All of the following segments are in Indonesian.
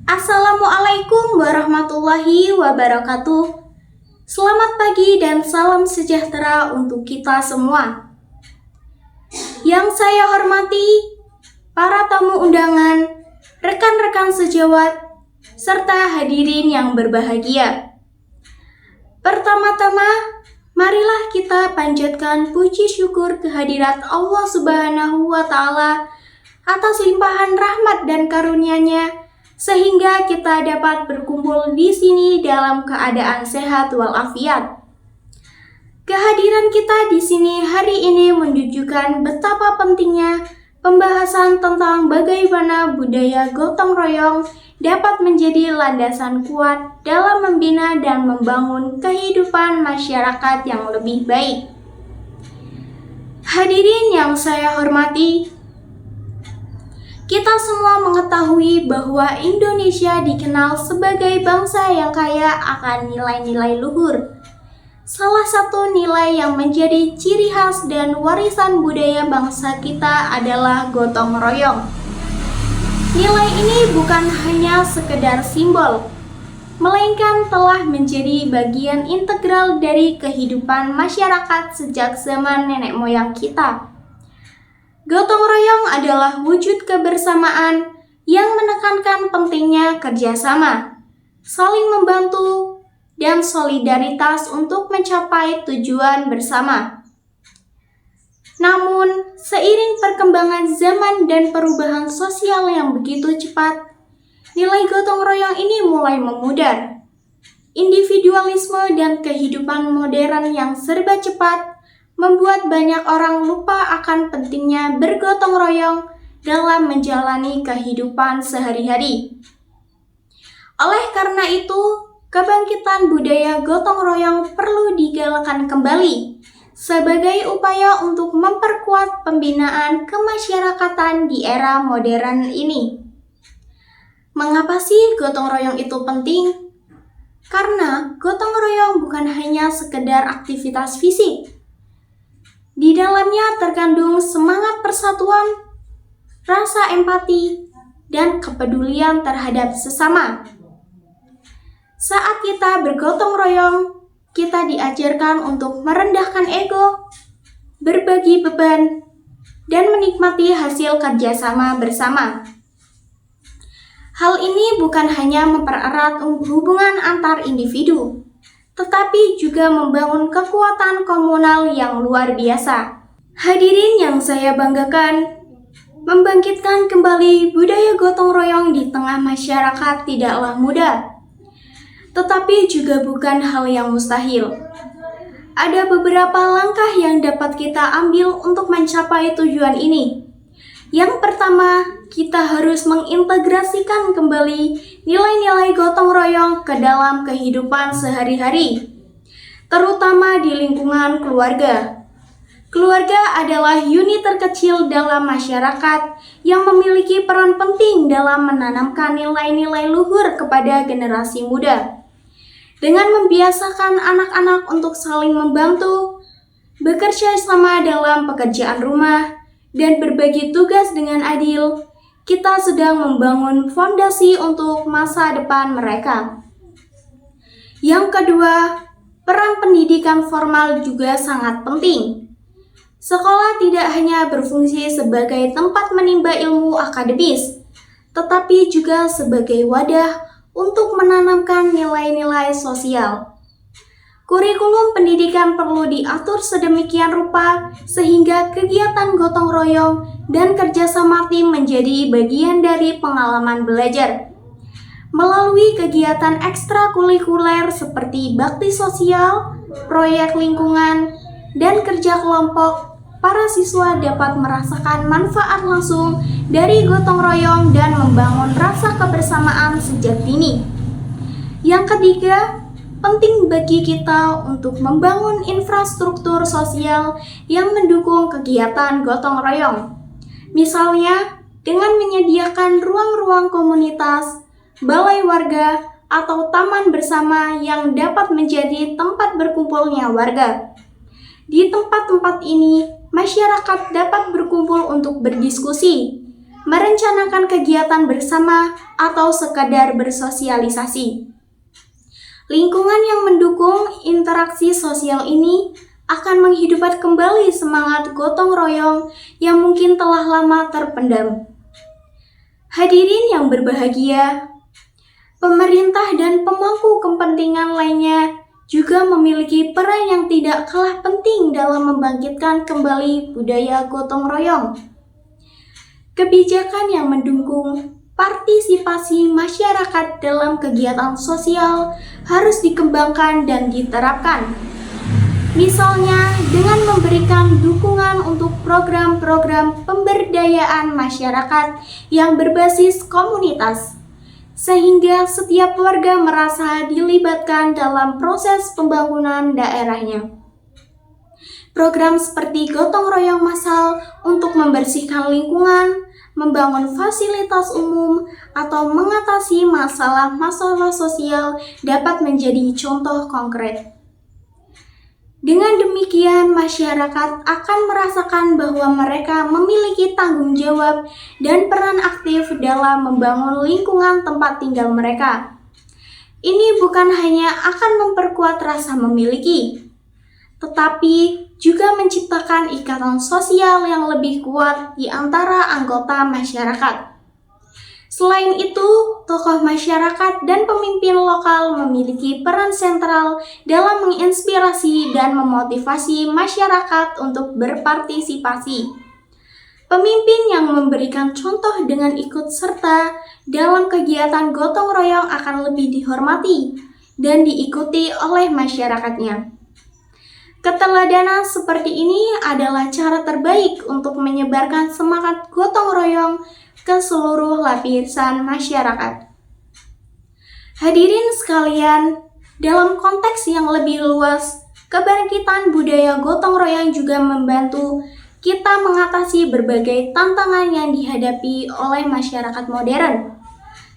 Assalamualaikum warahmatullahi wabarakatuh. Selamat pagi dan salam sejahtera untuk kita semua. Yang saya hormati, para tamu undangan, rekan-rekan sejawat, serta hadirin yang berbahagia. Pertama-tama, marilah kita panjatkan puji syukur kehadirat Allah Subhanahu wa Ta'ala atas limpahan rahmat dan karunia-Nya, sehingga kita dapat berkumpul di sini dalam keadaan sehat walafiat. Kehadiran kita di sini hari ini menunjukkan betapa pentingnya pembahasan tentang bagaimana budaya gotong royong dapat menjadi landasan kuat dalam membina dan membangun kehidupan masyarakat yang lebih baik. Hadirin yang saya hormati, kita semua mengetahui bahwa Indonesia dikenal sebagai bangsa yang kaya akan nilai-nilai luhur. Salah satu nilai yang menjadi ciri khas dan warisan budaya bangsa kita adalah gotong royong. Nilai ini bukan hanya sekedar simbol, melainkan telah menjadi bagian integral dari kehidupan masyarakat sejak zaman nenek moyang kita. Gotong royong adalah wujud kebersamaan yang menekankan pentingnya kerjasama, saling membantu, dan solidaritas untuk mencapai tujuan bersama. Namun, seiring perkembangan zaman dan perubahan sosial yang begitu cepat, nilai gotong royong ini mulai memudar. Individualisme dan kehidupan modern yang serba cepat membuat banyak orang lupa akan pentingnya bergotong royong dalam menjalani kehidupan sehari-hari. Oleh karena itu, kebangkitan budaya gotong royong perlu digalakkan kembali sebagai upaya untuk memperkuat pembinaan kemasyarakatan di era modern ini. Mengapa sih gotong royong itu penting? Karena gotong royong bukan hanya sekedar aktivitas fisik. Di dalamnya terkandung semangat persatuan, rasa empati, dan kepedulian terhadap sesama. Saat kita bergotong royong, kita diajarkan untuk merendahkan ego, berbagi beban, dan menikmati hasil kerjasama bersama. Hal ini bukan hanya mempererat hubungan antar individu, tetapi juga membangun kekuatan komunal yang luar biasa. Hadirin yang saya banggakan, membangkitkan kembali budaya gotong royong di tengah masyarakat tidaklah mudah, tetapi juga bukan hal yang mustahil. Ada beberapa langkah yang dapat kita ambil untuk mencapai tujuan ini. Yang pertama, kita harus mengintegrasikan kembali nilai-nilai gotong royong ke dalam kehidupan sehari-hari, terutama di lingkungan keluarga. Keluarga adalah unit terkecil dalam masyarakat yang memiliki peran penting dalam menanamkan nilai-nilai luhur kepada generasi muda. Dengan membiasakan anak-anak untuk saling membantu, bekerja sama dalam pekerjaan rumah, dan berbagi tugas dengan adil, kita sedang membangun fondasi untuk masa depan mereka. Yang kedua, peran pendidikan formal juga sangat penting. Sekolah tidak hanya berfungsi sebagai tempat menimba ilmu akademis, tetapi juga sebagai wadah untuk menanamkan nilai-nilai sosial. Kurikulum pendidikan perlu diatur sedemikian rupa sehingga kegiatan gotong royong dan kerjasama tim menjadi bagian dari pengalaman belajar. Melalui kegiatan ekstrakurikuler seperti bakti sosial, proyek lingkungan, dan kerja kelompok, para siswa dapat merasakan manfaat langsung dari gotong royong dan membangun rasa kebersamaan sejak dini. Yang ketiga, penting bagi kita untuk membangun infrastruktur sosial yang mendukung kegiatan gotong royong. Misalnya, dengan menyediakan ruang-ruang komunitas, balai warga, atau taman bersama yang dapat menjadi tempat berkumpulnya warga. Di tempat-tempat ini, masyarakat dapat berkumpul untuk berdiskusi, merencanakan kegiatan bersama, atau sekadar bersosialisasi. Lingkungan yang mendukung interaksi sosial ini akan menghidupkan kembali semangat gotong royong yang mungkin telah lama terpendam. Hadirin yang berbahagia, pemerintah dan pemangku kepentingan lainnya juga memiliki peran yang tidak kalah penting dalam membangkitkan kembali budaya gotong royong. Kebijakan yang mendukung partisipasi masyarakat dalam kegiatan sosial harus dikembangkan dan diterapkan. Misalnya, dengan memberikan dukungan untuk program-program pemberdayaan masyarakat yang berbasis komunitas, sehingga setiap warga merasa dilibatkan dalam proses pembangunan daerahnya. Program seperti gotong royong massal untuk membersihkan lingkungan, membangun fasilitas umum, atau mengatasi masalah-masalah sosial dapat menjadi contoh konkret. Dengan demikian, masyarakat akan merasakan bahwa mereka memiliki tanggung jawab dan peran aktif dalam membangun lingkungan tempat tinggal mereka. Ini bukan hanya akan memperkuat rasa memiliki, tetapi juga menciptakan ikatan sosial yang lebih kuat di antara anggota masyarakat. Selain itu, tokoh masyarakat dan pemimpin lokal memiliki peran sentral dalam menginspirasi dan memotivasi masyarakat untuk berpartisipasi. Pemimpin yang memberikan contoh dengan ikut serta dalam kegiatan gotong royong akan lebih dihormati dan diikuti oleh masyarakatnya. Keteladanan seperti ini adalah cara terbaik untuk menyebarkan semangat gotong royong ke seluruh lapisan masyarakat. Hadirin sekalian, dalam konteks yang lebih luas, kebangkitan budaya gotong royong juga membantu kita mengatasi berbagai tantangan yang dihadapi oleh masyarakat modern.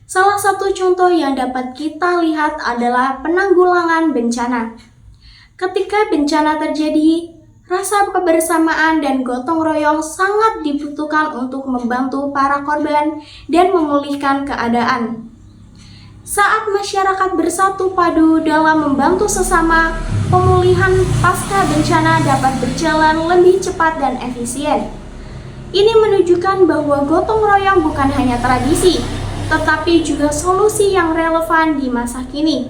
Salah satu contoh yang dapat kita lihat adalah penanggulangan bencana. Ketika bencana terjadi, rasa kebersamaan dan gotong royong sangat dibutuhkan untuk membantu para korban dan memulihkan keadaan. Saat masyarakat bersatu padu dalam membantu sesama, pemulihan pasca bencana dapat berjalan lebih cepat dan efisien. Ini menunjukkan bahwa gotong royong bukan hanya tradisi, tetapi juga solusi yang relevan di masa kini.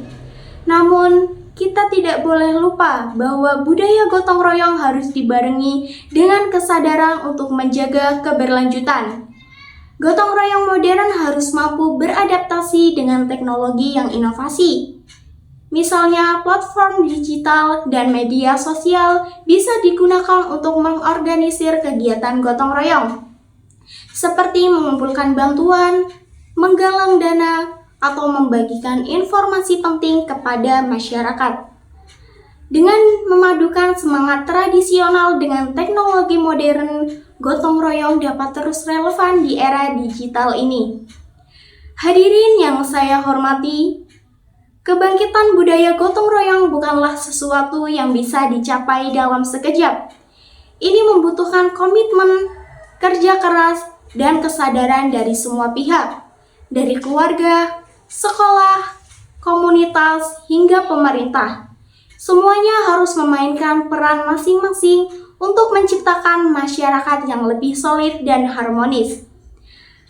Namun, kita tidak boleh lupa bahwa budaya gotong royong harus dibarengi dengan kesadaran untuk menjaga keberlanjutan. Gotong royong modern harus mampu beradaptasi dengan teknologi yang inovasi. Misalnya, platform digital dan media sosial bisa digunakan untuk mengorganisir kegiatan gotong royong, seperti mengumpulkan bantuan, menggalang dana, atau membagikan informasi penting kepada masyarakat. Dengan memadukan semangat tradisional dengan teknologi modern, gotong royong dapat terus relevan di era digital ini. Hadirin yang saya hormati, kebangkitan budaya gotong royong bukanlah sesuatu yang bisa dicapai dalam sekejap. Ini membutuhkan komitmen, kerja keras, dan kesadaran dari semua pihak, dari keluarga, sekolah, komunitas, hingga pemerintah. Semuanya harus memainkan peran masing-masing untuk menciptakan masyarakat yang lebih solid dan harmonis.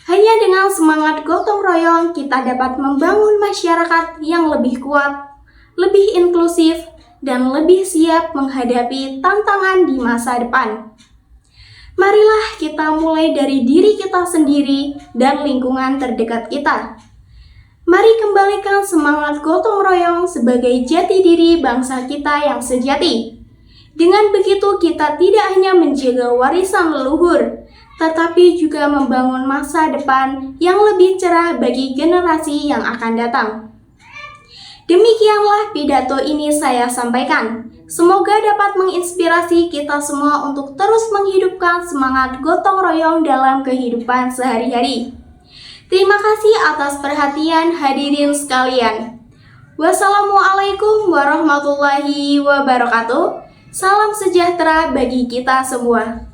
Hanya dengan semangat gotong royong, kita dapat membangun masyarakat yang lebih kuat, lebih inklusif, dan lebih siap menghadapi tantangan di masa depan. Marilah kita mulai dari diri kita sendiri dan lingkungan terdekat kita. Mari kembalikan semangat gotong royong sebagai jati diri bangsa kita yang sejati. Dengan begitu kita tidak hanya menjaga warisan leluhur, tetapi juga membangun masa depan yang lebih cerah bagi generasi yang akan datang. Demikianlah pidato ini saya sampaikan. Semoga dapat menginspirasi kita semua untuk terus menghidupkan semangat gotong royong dalam kehidupan sehari-hari. Terima kasih atas perhatian hadirin sekalian. Wassalamualaikum warahmatullahi wabarakatuh. Salam sejahtera bagi kita semua.